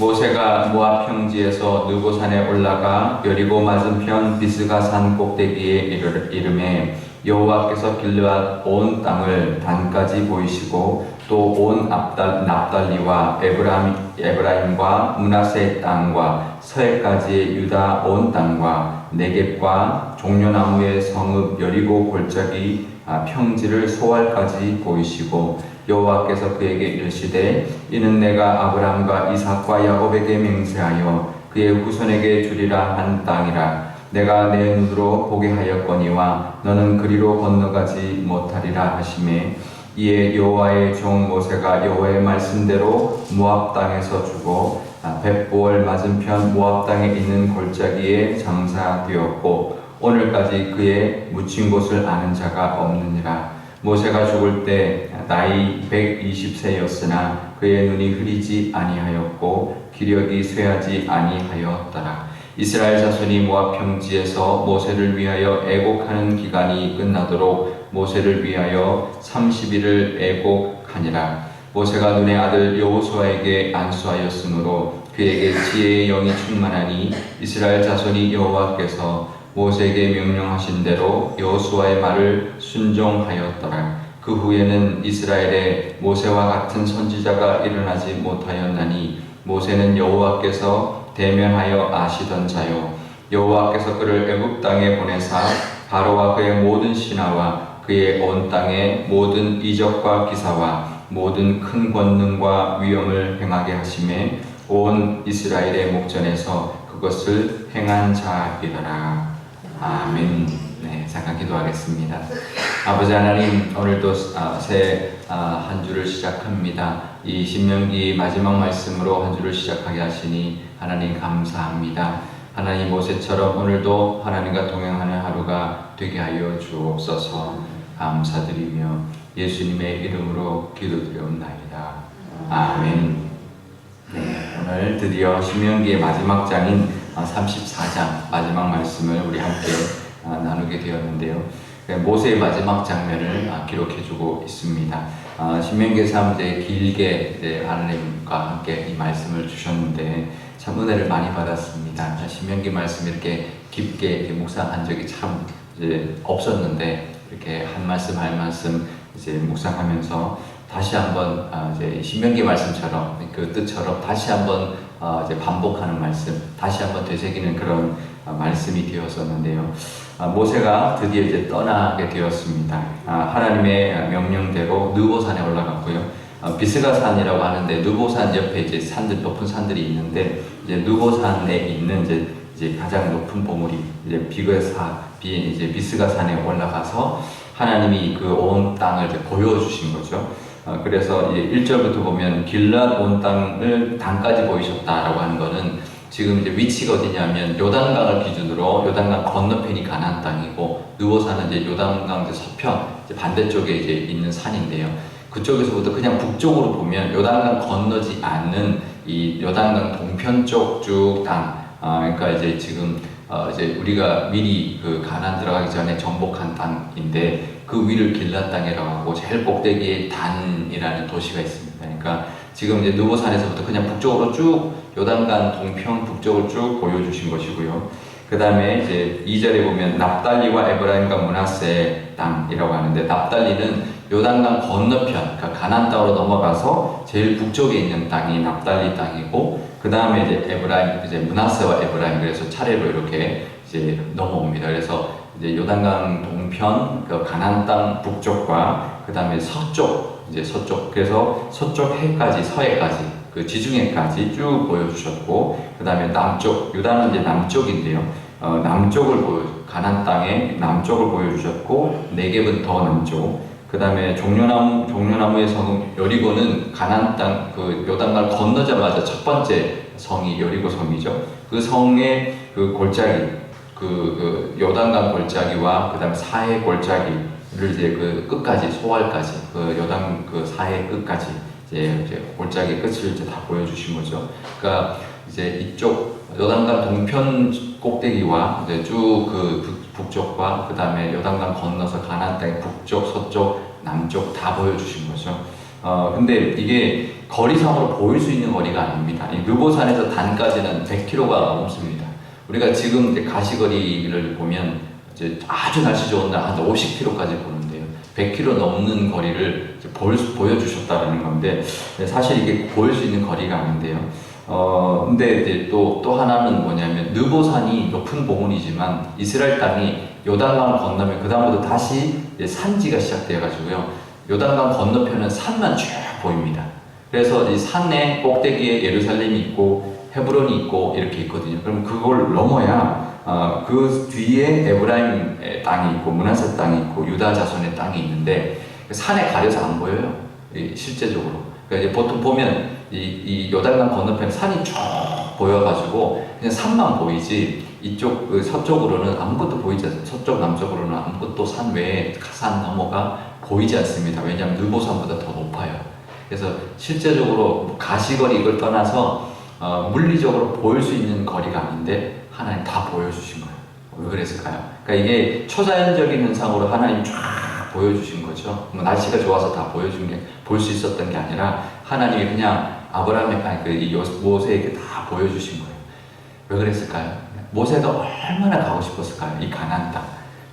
모세가 모압 평지에서 느보산에 올라가 여리고 맞은편 비스가산 꼭대기에 이르매 여호와께서 길르앗 온 땅을 단까지 보이시고 또 온 납달리와 에브라임과 므낫세 땅과 서해까지의 유다 온 땅과 네겝과 종려나무의 성읍 여리고 골짜기 평지를 소알까지 보이시고 여호와께서 그에게 이르시되 이는 내가 아브라함과 이삭과 야곱에게 맹세하여 그의 후손에게 주리라 한 땅이라. 내가 내 눈으로 보게 하였거니와 너는 그리로 건너가지 못하리라 하시매 이에 여호와의 종 모세가 여호와의 말씀대로 모압 땅에서 죽어 벳보을 맞은편 모압 땅에 있는 골짜기에 장사되었고 오늘까지 그의 묻힌 곳을 아는 자가 없느니라. 모세가 죽을 때 나이 120세였으나 그의 눈이 흐리지 아니하였고 기력이 쇠하지 아니하였더라. 이스라엘 자손이 모압 평지에서 모세를 위하여 애곡하는 기간이 끝나도록 모세를 위하여 30일을 애곡하니라. 모세가 눈의 아들 여호수아에게 안수하였으므로 그에게 지혜의 영이 충만하니 이스라엘 자손이 여호와께서 모세에게 명령하신 대로 여호수아의 말을 순종하였더라. 그 후에는 이스라엘에 모세와 같은 선지자가 일어나지 못하였나니 모세는 여호와께서 대면하여 아시던 자요 여호와께서 그를 애굽 땅에 보내사 바로와 그의 모든 신하와 그의 온 땅의 모든 이적과 기사와 모든 큰 권능과 위엄을 행하게 하심에 온 이스라엘의 목전에서 그것을 행한 자이더라. 아멘. 네, 잠깐 기도하겠습니다. 아버지 하나님, 오늘도 새 한 주를 시작합니다. 이 신명기 마지막 말씀으로 한 주를 시작하게 하시니 하나님 감사합니다. 하나님 모세처럼 오늘도 하나님과 동행하는 하루가 되게 하여 주옵소서. 감사드리며 예수님의 이름으로 기도드리옵나이다. 아멘. 네, 오늘 드디어 신명기의 마지막 장인 34장 마지막 말씀을 우리 함께 나누게 되었는데요. 모세의 마지막 장면을 기록해주고 있습니다. 신명기에서 이제 길게 하나님과 함께 이 말씀을 주셨는데 참 은혜를 많이 받았습니다. 신명기 말씀 이렇게 깊게 이렇게 묵상한 적이 참 이제 없었는데 이렇게 한 말씀 이제 묵상하면서 다시 한번 이제 신명기 말씀처럼 그 뜻처럼 다시 한번 이제 반복하는 말씀, 다시 한번 되새기는 그런 말씀이 되었었는데요. 모세가 드디어 이제 떠나게 되었습니다. 하나님의 명령대로 느보산에 올라갔고요. 비스가산이라고 하는데 느보산 옆에 이제 높은 산들이 있는데 이제 느보산에 있는 이제 가장 높은 봉우리 이제 비스가산에 올라가서 하나님이 그 온 땅을 이제 보여주신 거죠. 그래서 이제 1절부터 보면 길르앗 온 땅을 단까지 보이셨다라고 하는 거는 지금 이제 위치가 어디냐면 요단강을 기준으로 요단강 건너편이 가나안 땅이고 느보산은 이제 요단강 이제 서편 이제 반대쪽에 이제 있는 산인데요. 그쪽에서부터 그냥 북쪽으로 보면 요단강 건너지 않는 이 요단강 동편 쪽 쭉 땅. 그러니까 이제 지금 이제 우리가 미리 그 가나안 들어가기 전에 정복한 땅인데 그 위를 길르앗 땅이라고 하고 제일 꼭대기에 단이라는 도시가 있습니다. 그러니까 지금 이제 느보산에서부터 그냥 북쪽으로 쭉 요단강 동편 북쪽을 쭉 보여주신 것이고요. 그 다음에 이제 2절에 보면 납달리와 에브라임과 므낫세 땅이라고 하는데 납달리는 요단강 건너편, 그러니까 가나안 땅으로 넘어가서 제일 북쪽에 있는 땅이 납달리 땅이고 그 다음에 이제 이제 므낫세와 에브라임 그래서 차례로 이렇게 이제 넘어옵니다. 그래서 이제 요단강 동편, 그 가나안 땅 북쪽과 그 다음에 서쪽 그래서 서쪽 해까지 서해까지 그 지중해까지 쭉 보여주셨고 그 다음에 남쪽 유다는 이제 남쪽인데요. 가나안 땅의 남쪽을 보여주셨고 네겝은 더 남쪽. 그 다음에 종려나무의 성읍 여리고는 가나안 땅 그 요단강을 건너자마자 첫 번째 성이 여리고 성이죠. 그 성의 그 골짜기 그 요단강 골짜기와 그 다음에 사해 골짜기를 이제 그 끝까지 소알까지 그 요단 그 사해 끝까지 이제 골짜기 끝을 이제 다 보여주신 거죠. 그러니까 이제 이쪽 요단강 동편 꼭대기와 이제 쭉 그 북쪽과 그 다음에 요단강 건너서 가나안 땅의 북쪽, 서쪽, 남쪽 다 보여주신 거죠. 근데 이게 거리상으로 보일 수 있는 거리가 아닙니다. 이 느보산에서 단까지는 100km가 넘습니다. 우리가 지금 이제 가시거리를 보면 이제 아주 날씨 좋은 날 한 50km까지 보는데요. 100km 넘는 거리를 이제 보여주셨다는 건데, 사실 이게 보일 수 있는 거리가 아닌데요. 근데 이제 또 하나는 뭐냐면, 느보산이 높은 봉우리지만 이스라엘 땅이 요단강을 건너면 그다음부터 다시 이제 산지가 시작돼가지고요. 요단강 건너편은 산만 쭉 보입니다. 그래서 이 산의 꼭대기에 예루살렘이 있고 헤브론이 있고 이렇게 있거든요. 그럼 그걸 넘어야 그 뒤에 에브라임 땅이 있고 므낫세 땅이 있고 유다 자손의 땅이 있는데 산에 가려서 안 보여요. 실제적으로. 그러니까 이제 보통 보면 이 요단강 건너편 산이 쭉 보여가지고 그냥 산만 보이지 이쪽 서쪽으로는 아무것도 보이지 않습니다. 서쪽 남쪽으로는 아무것도 산 외에 산 너머가 보이지 않습니다. 왜냐하면 느보산보다 더 높아요. 그래서 실제적으로 가시거리 이걸 떠나서 물리적으로 보일 수 있는 거리가 아닌데 하나님 다 보여주신 거예요. 왜 그랬을까요? 그러니까 이게 초자연적인 현상으로 하나님 쫙 보여주신 거죠. 뭐 날씨가 좋아서 다 보여준 게 볼 수 있었던 게 아니라 하나님이 그냥 모세에게 다 보여주신 거예요. 왜 그랬을까요? 모세가 얼마나 가고 싶었을까요? 이 가나안 땅.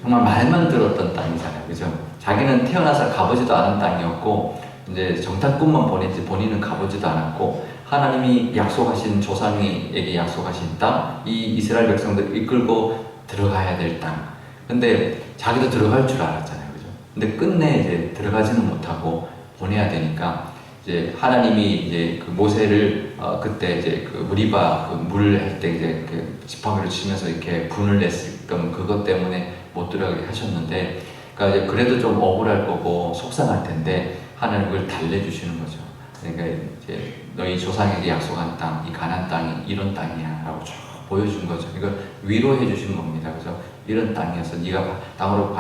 정말 말만 들었던 땅이잖아요. 그죠? 자기는 태어나서 가보지도 않은 땅이었고 이제 정탐꾼만 보냈지 본인은 가보지도 않았고 하나님이 약속하신 조상에게 약속하신 땅, 이 이스라엘 백성들 이끌고 들어가야 될 땅. 근데 자기도 들어갈 줄 알았잖아요. 그죠? 근데 끝내 이제 들어가지는 못하고 보내야 되니까 이제 하나님이 이제 그 모세를 그때 이제 그 무리바 그 물 할 때 이제 그 지팡이를 치면서 이렇게 분을 냈던 그것 때문에 못 들어가게 하셨는데, 그러니까 이제 그래도 좀 억울할 거고 속상할 텐데 하나님 그걸 달래주시는 거죠. 그러니까 이제 너희 조상에게 약속한 땅, 이 가나안 땅이 이런 땅이야라고 쭉 보여준 거죠. 이걸 위로해 주신 겁니다. 그래서 이런 땅이어서 네가 땅으로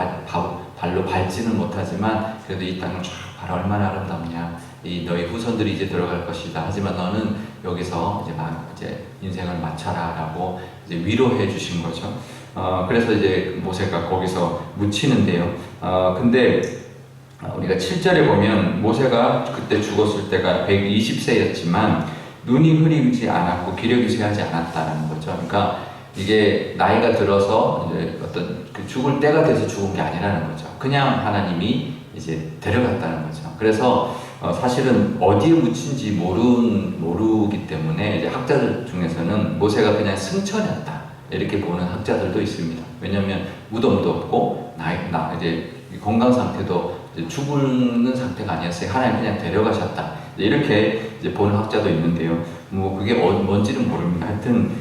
발로 밟지는 못하지만 그래도 이 땅을 쫙 봐라 얼마나 아름답냐. 이 너희 후손들이 이제 들어갈 것이다. 하지만 너는 여기서 이제 인생을 마쳐라라고 이제 위로해 주신 거죠. 그래서 이제 모세가 거기서 묻히는데요. 근데 우리가 7절에 보면 모세가 그때 죽었을 때가 120세였지만 눈이 흐리지 않았고 기력이 쇠하지 않았다는 거죠. 그러니까 이게 나이가 들어서 이제 어떤 그 죽을 때가 돼서 죽은 게 아니라는 거죠. 그냥 하나님이 이제 데려갔다는 거죠. 그래서 사실은 어디에 묻힌지 모르기 때문에 이제 학자들 중에서는 모세가 그냥 승천이었다 이렇게 보는 학자들도 있습니다. 왜냐하면 무덤도 없고 이제 건강 상태도 이제 죽는 상태가 아니었어요. 하나님 그냥 데려가셨다 이렇게 이제 보는 학자도 있는데요. 뭐 그게 뭔지는 모릅니다. 하여튼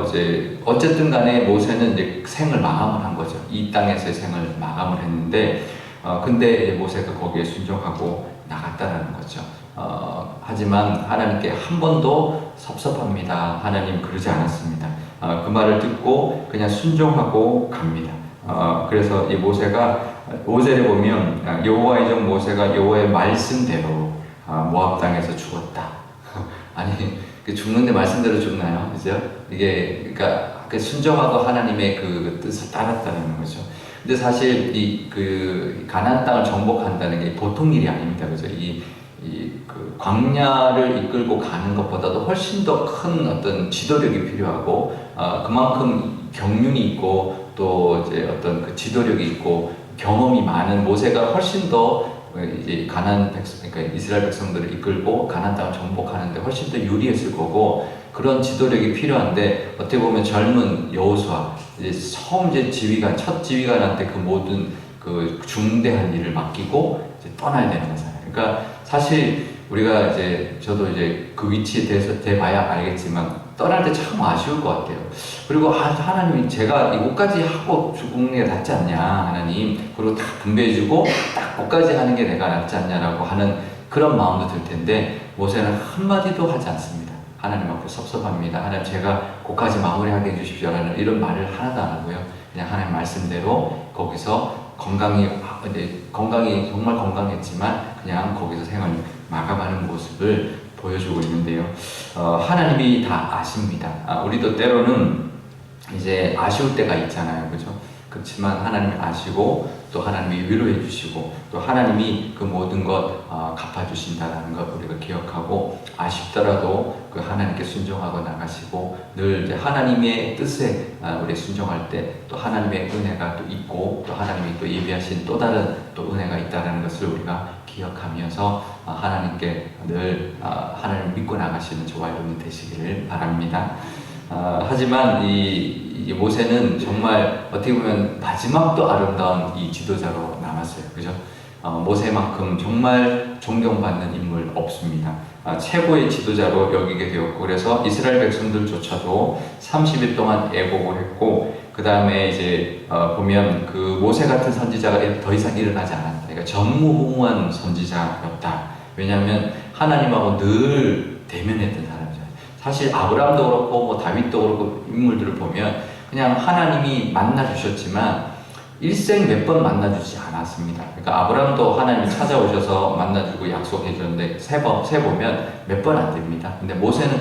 이제 어쨌든 간에 모세는 이제 생을 마감을 한 거죠. 이 땅에서의 생을 마감을 했는데 근데 모세가 거기에 순종하고 나갔다라는 거죠. 하지만 하나님께 한 번도 섭섭합니다. 하나님 그러지 않았습니다. 그 말을 듣고 그냥 순종하고 갑니다. 그래서 이 모세가 5절에 보면 여호와의 종 모세가 여호와의 말씀대로 모압 땅에서 죽었다. 아니 죽는데 말씀대로 죽나요? 그죠? 이게 그러니까 순종하고 하나님의 그 뜻을 따랐다는 거죠. 근데 사실 그 가나안 땅을 정복한다는 게 보통 일이 아닙니다. 그죠? 그 광야를 이끌고 가는 것보다도 훨씬 더 큰 어떤 지도력이 필요하고 그만큼 경륜이 있고 또 이제 어떤 그 지도력이 있고 경험이 많은 모세가 훨씬 더 이제 가나안 백성, 그러니까 이스라엘 백성들을 이끌고 가나안 땅을 정복하는데 훨씬 더 유리했을 거고 그런 지도력이 필요한데 어떻게 보면 젊은 여호수아 이제 처음 첫 지휘관한테 그 모든 그 중대한 일을 맡기고 이제 떠나야 되는 거잖아요. 그러니까 사실 우리가 저도 이제 그 위치에 대해서 대봐야 알겠지만 떠날 때 참 아쉬울 것 같아요. 그리고 하나님 제가 이것까지 하고 죽는 게 낫지 않냐 하나님, 그리고 다 분배해주고 딱 그것까지 하는 게 내가 낫지 않냐라고 하는 그런 마음도 들 텐데 모세는 한마디도 하지 않습니다. 하나님 앞에 섭섭합니다. 하나님 제가 그것까지 마무리하게 해주십시오라는 이런 말을 하나도 안 하고요. 그냥 하나님 말씀대로 거기서 건강이 정말 건강했지만 그냥 거기서 생을 마감하는 모습을 보여주고 있는데요. 하나님이 다 아십니다. 우리도 때로는 이제 아쉬울 때가 있잖아요. 그죠? 그렇지만 하나님이 아시고 또 하나님이 위로해 주시고 또 하나님이 그 모든 것 갚아주신다는 것 우리가 기억하고 아쉽더라도 그 하나님께 순종하고 나가시고 늘 이제 하나님의 뜻에 우리 순종할 때 또 하나님의 은혜가 또 있고 또 하나님이 또 예비하신 또 다른 또 은혜가 있다는 것을 우리가 기억하면서 하나님께 늘 하나님을 믿고 나가시는 저와 여러분이 되시기를 바랍니다. 하지만 이 모세는 정말 어떻게 보면 마지막도 아름다운 이 지도자로 남았어요. 그죠? 모세만큼 정말 존경받는 인물 없습니다. 최고의 지도자로 여기게 되었고, 그래서 이스라엘 백성들조차도 30일 동안 애곡을 했고, 그 다음에 이제 보면 그 모세 같은 선지자가 더 이상 일어나지 않았다. 그러니까 전무후무한 선지자였다. 왜냐하면 하나님하고 늘 대면했던 사람이잖아요. 사실 아브라함도 그렇고 뭐 다윗도 그렇고 인물들을 보면 그냥 하나님이 만나 주셨지만 일생 몇 번 만나주지 않았습니다. 그러니까 아브라함도 하나님이 찾아오셔서 만나주고 약속해 줬는데 세 보면 몇 번 안 됩니다. 근데 모세는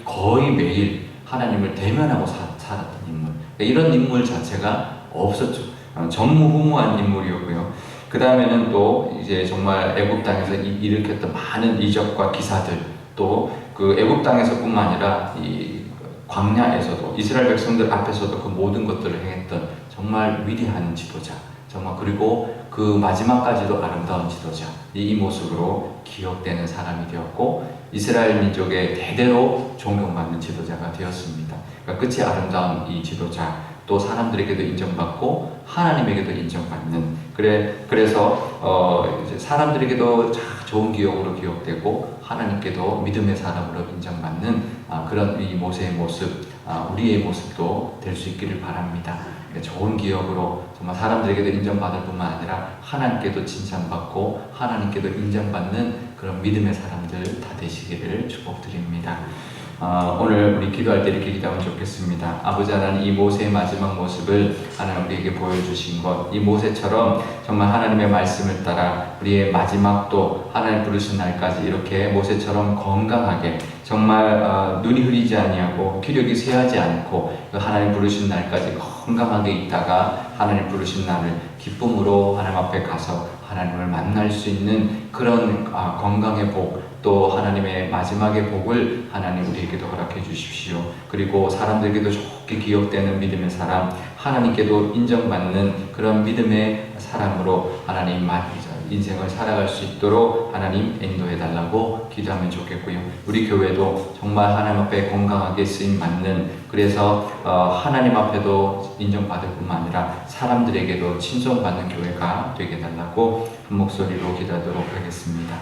거의 매일 하나님을 대면하고 살았던 인물. 그러니까 이런 인물 자체가 없었죠. 전무후무한 인물이었고요. 그 다음에는 또 이제 정말 애굽 땅에서 일으켰던 많은 이적과 기사들, 또 그 애굽 땅에서뿐만 아니라 이 광야에서도 이스라엘 백성들 앞에서도 그 모든 것들을 행했던 정말 위대한 지도자, 정말 그리고 그 마지막까지도 아름다운 지도자, 이 모습으로 기억되는 사람이 되었고 이스라엘 민족의 대대로 존경받는 지도자가 되었습니다. 그러니까 끝이 아름다운 이 지도자, 또 사람들에게도 인정받고 하나님에게도 인정받는, 그래서 이제 사람들에게도 좋은 기억으로 기억되고 하나님께도 믿음의 사람으로 인정받는 그런 이 모세의 모습, 우리의 모습도 될 수 있기를 바랍니다. 좋은 기억으로 정말 사람들에게도 인정받을 뿐만 아니라 하나님께도 칭찬받고 하나님께도 인정받는 그런 믿음의 사람들 다 되시기를 축복드립니다. 오늘 우리 기도할 때 이렇게 기도하면 좋겠습니다. 아버지 하나님, 이 모세의 마지막 모습을 하나님 우리에게 보여주신 것, 이 모세처럼 정말 하나님의 말씀을 따라 우리의 마지막도 하나님 부르신 날까지 이렇게 모세처럼 건강하게 정말 눈이 흐리지 아니하고 기력이 쇠하지 않고 하나님 부르신 날까지 건강하게 있다가 하나님 부르신 날을 기쁨으로 하나님 앞에 가서 하나님을 만날 수 있는 그런 건강의 복, 또 하나님의 마지막의 복을 하나님 우리에게도 허락해 주십시오. 그리고 사람들에게도 좋게 기억되는 믿음의 사람, 하나님께도 인정받는 그런 믿음의 사람으로 하나님 인생을 살아갈 수 있도록 하나님 인도해 달라고 기도하면 좋겠고요. 우리 교회도 정말 하나님 앞에 건강하게 쓰임 받는, 그래서 하나님 앞에도 인정받을 뿐만 아니라 사람들에게도 칭송받는 교회가 되게 달라고 한 목소리로 기도하도록 하겠습니다.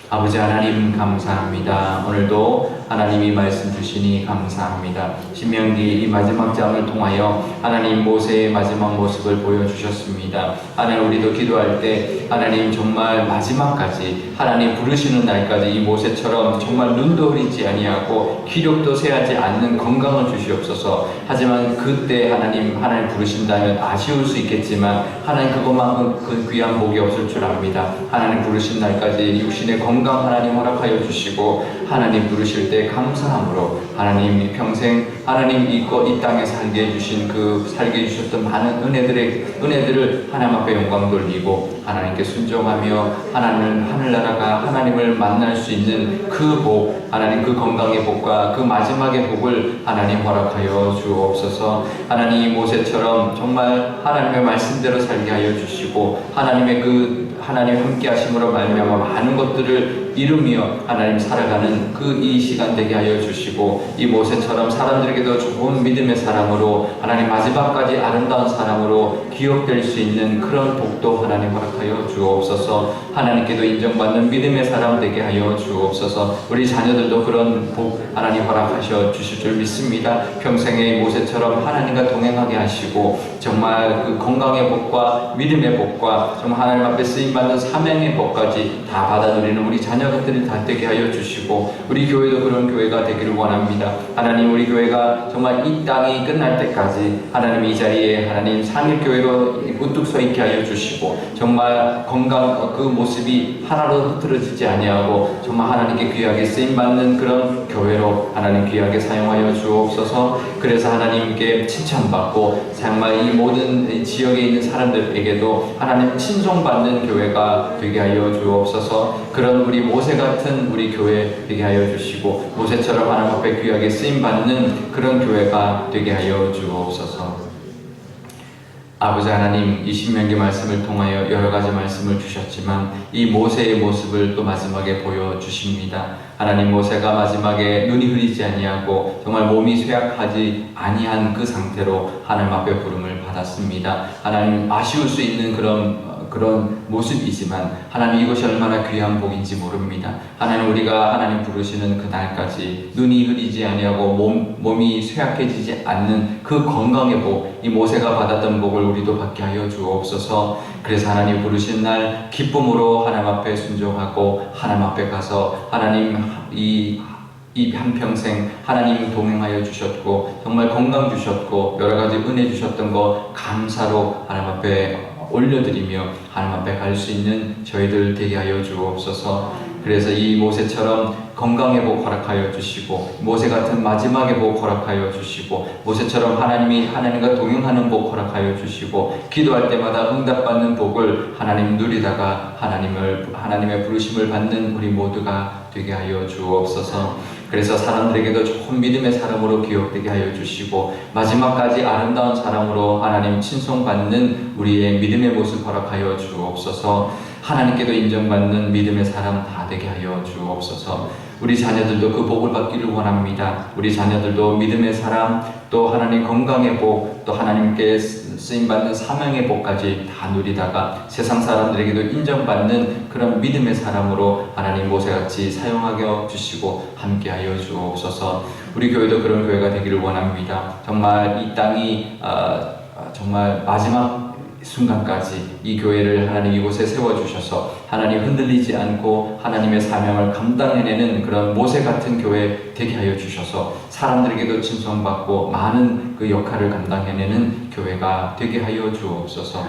아버지 하나님 감사합니다. 오늘도 하나님이 말씀 주시니 감사합니다. 신명기 이 마지막 장을 통하여 하나님 모세의 마지막 모습을 보여주셨습니다. 하나님 우리도 기도할 때 하나님 정말 마지막까지 하나님 부르시는 날까지 이 모세처럼 정말 눈도 흐리지 아니하고 기력도 쇠하지 않는 건강을 주시옵소서. 하지만 그때 하나님 부르신다면 아쉬울 수 있겠지만 하나님 그것만큼 그 귀한 복이 없을 줄 압니다. 하나님 부르신 날까지 육신의 건강 하나님 허락하여 주시고 하나님 부르실 때 감사함으로 하나님 평생 하나님 이 땅에 살게 해주신 살게 해주셨던 많은 은혜들을 하나님 앞에 영광 돌리고 하나님께 순종하며 하늘나라가 하나님을 만날 수 있는 그 복, 하나님 그 건강의 복과 그 마지막의 복을 하나님 허락하여 주옵소서. 하나님 모세처럼 정말 하나님의 말씀대로 살게 하여 주시고 하나님 함께 하심으로 말미암아 많은 것들을 이루며 하나님 살아가는 이 시간 되게 하여 주시고 이 모세처럼 사람들에게도 좋은 믿음의 사람으로 하나님 마지막까지 아름다운 사람으로 기억될 수 있는 그런 복도 하나님 허락하여 주옵소서. 하나님께도 인정받는 믿음의 사람 되게 하여 주옵소서. 우리 자녀들도 그런 복 하나님 허락하셔 주실 줄 믿습니다. 평생의 모세처럼 하나님과 동행하게 하시고 정말 그 건강의 복과 믿음의 복과 정말 하나님 앞에 쓰임받는 사명의 복까지 다 받아 누리는 우리 자녀 모든 것들을 다 되게 하여 주시고 우리 교회도 그런 교회가 되기를 원합니다. 하나님, 우리 교회가 정말 이 땅이 끝날 때까지 하나님 이 자리에 하나님 상일교회로 우뚝 서 있게 하여 주시고 정말 건강 그 모습이 하나도 흐트러지지 아니하고 정말 하나님께 귀하게 쓰임받는 그런 교회로 하나님 귀하게 사용하여 주옵소서. 그래서 하나님께 칭찬받고 정말 이 모든 지역에 있는 사람들에게도 하나님 친송받는 교회가 되게 하여 주옵소서. 그런 우리 모세 같은 우리 교회 되게 하여 주시고 모세처럼 하나님 앞에 귀하게 쓰임받는 그런 교회가 되게 하여 주옵소서. 아버지 하나님, 이 신명기 말씀을 통하여 여러 가지 말씀을 주셨지만 이 모세의 모습을 또 마지막에 보여주십니다. 하나님, 모세가 마지막에 눈이 흐리지 아니하고 정말 몸이 쇠약하지 아니한 그 상태로 하나님 앞에 부름을 받았습니다. 하나님, 아쉬울 수 있는 그런 모습이지만 하나님, 이것이 얼마나 귀한 복인지 모릅니다. 하나님, 우리가 하나님 부르시는 그 날까지 눈이 흐리지 아니하고 몸이 쇠약해지지 않는 그 건강의 복, 이 모세가 받았던 복을 우리도 받게 하여 주옵소서. 그래서 하나님 부르신 날 기쁨으로 하나님 앞에 순종하고 하나님 앞에 가서 하나님 이 한평생 하나님 동행하여 주셨고 정말 건강 주셨고 여러 가지 은혜 주셨던 거 감사로 하나님 앞에 올려드리며 하나님 앞에 갈 수 있는 저희들 되게 하여 주옵소서. 그래서 이 모세처럼 건강의 복 허락하여 주시고 모세 같은 마지막의 복 허락하여 주시고 모세처럼 하나님과 동행하는 복 허락하여 주시고 기도할 때마다 응답받는 복을 하나님 누리다가 하나님의 부르심을 받는 우리 모두가 되게 하여 주옵소서. 그래서 사람들에게도 좋은 믿음의 사람으로 기억되게 하여 주시고 마지막까지 아름다운 사람으로 하나님 친송받는 우리의 믿음의 모습 허락하여 주옵소서. 하나님께도 인정받는 믿음의 사람 다 되게 하여 주옵소서. 우리 자녀들도 그 복을 받기를 원합니다. 우리 자녀들도 믿음의 사람, 또 하나님 건강의 복, 또 하나님께 쓰임받는 사명의 복까지 다 누리다가 세상 사람들에게도 인정받는 그런 믿음의 사람으로 하나님 모세같이 사용하여 주시고 함께하여 주옵소서. 우리 교회도 그런 교회가 되기를 원합니다. 정말 이 땅이 정말 마지막 순간까지 이 교회를 하나님 이곳에 세워주셔서 하나님 흔들리지 않고 하나님의 사명을 감당해내는 그런 모세 같은 교회 되게 하여 주셔서 사람들에게도 칭송받고 많은 그 역할을 감당해내는 교회가 되게 하여 주옵소서.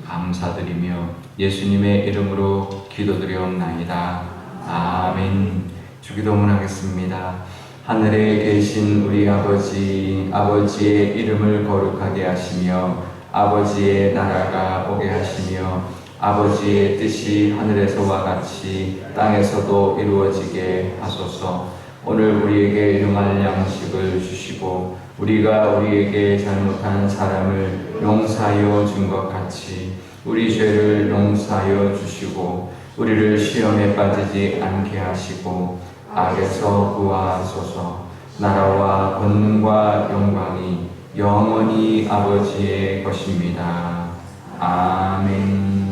감사드리며 예수님의 이름으로 기도드리옵나이다. 아멘. 주기도문 하겠습니다. 하늘에 계신 우리 아버지, 아버지의 이름을 거룩하게 하시며 아버지의 나라가 오게 하시며 아버지의 뜻이 하늘에서와 같이 땅에서도 이루어지게 하소서. 오늘 우리에게 일용할 양식을 주시고 우리가 우리에게 잘못한 사람을 용서하여 준 것 같이 우리 죄를 용서하여 주시고 우리를 시험에 빠지지 않게 하시고 악에서 구하소서. 나라와 권능과 영광이 영원히 아버지의 것입니다. 아멘.